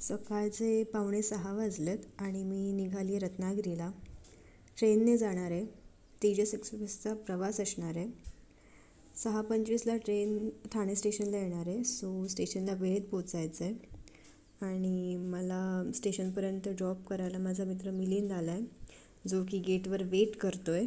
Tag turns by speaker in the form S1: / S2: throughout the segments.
S1: सकाळचे 5:45 वाजलेत आणि मी निघाली आहे रत्नागिरीला. ट्रेनने जाणार आहे. तेजस एक्सप्रेसचा प्रवास असणार आहे. 6:25ला ट्रेन ठाणे स्टेशनला येणार आहे. सो स्टेशनला वेळेत पोचायचं आहे आणि मला स्टेशनपर्यंत ड्रॉप करायला माझा मित्र मिलिंद आला आहे, जो की गेटवर वेट करतो आहे.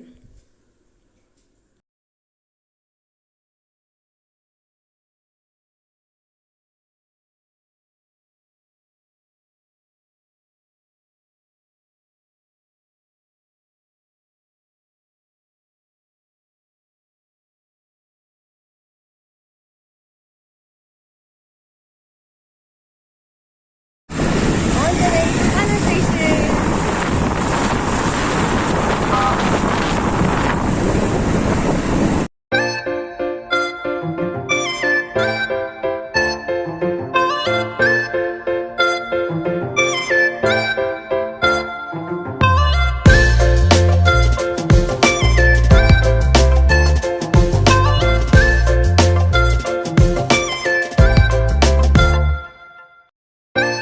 S2: On the way to Ghana Station.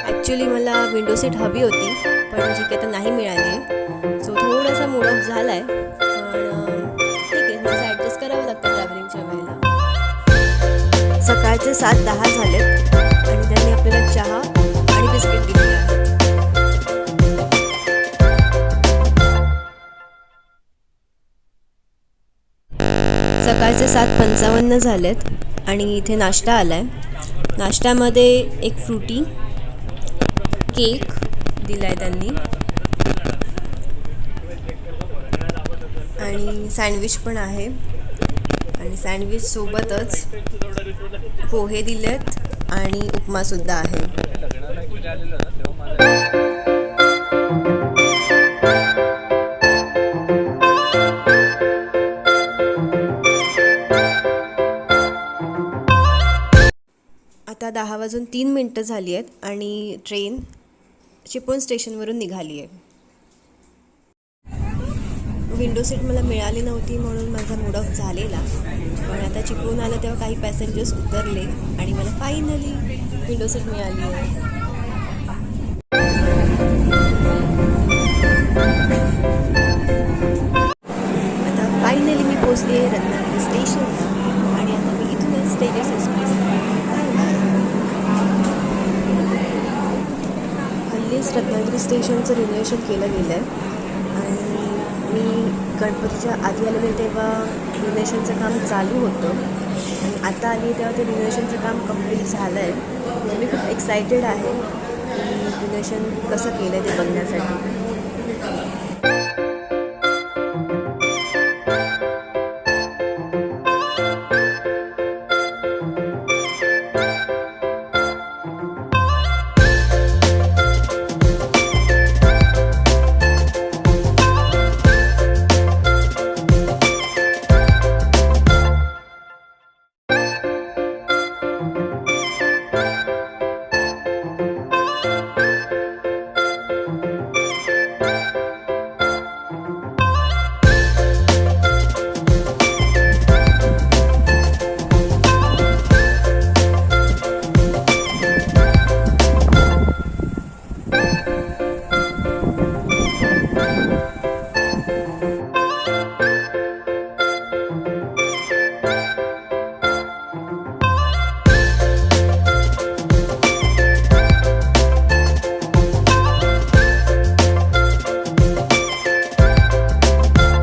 S1: Actually मला विंडो सीट हवी होती, पण जी काही आता नाही मिळाली आहे. सो थोडासा मूड ऑफ झाला आहे, पण ठीक आहे, थोडंसं ॲडजस्ट करावं लागतं ट्रॅव्हलिंगच्या वेळेला. सकाळचे 7:10 झालेत आणि त्यांनी आपल्याला चहा आणि बिस्किट दिलेले आहे. सकाळचे 7:55 झालेत आणि इथे नाश्ता आला आहे. नाश्त्यामध्ये एक फ्रुटी केक दिला आहे त्यांनी आणि सँडविच पण आहे आणि सँडविच सोबतच पोहे दिलेत आणि उपमासुद्धा आहे. आता 10:03 झाली आहेत आणि ट्रेन चिपळूण स्टेशनवरून निघाली आहे. विंडो सीट मला मिळाली नव्हती म्हणून माझा मूड ऑफ झालेला, पण आता चिपळूण आलं तेव्हा काही पॅसेंजर्स उतरले आणि मला फायनली विंडो सीट मिळाली आहे. आता फायनली मी पोचली आहे रत्नागिरी स्टेशनला आणि आता मी इथूनच तेजस एक्सप्रेस हल्लीच रत्नागिरी स्टेशनचं रिनोव्हेशन केलं गेलं आहे आणि मी गणपतीच्या आधी आलेले तेव्हा रिनोव्हेशनचं काम चालू होतं आणि आता आली तेव्हा ते रिनोव्हेशनचं काम कंप्लीट झालं आहे. मी खूप एक्सायटेड आहे की रिनोव्हेशन कसं केलं आहे ते बघण्यासाठी.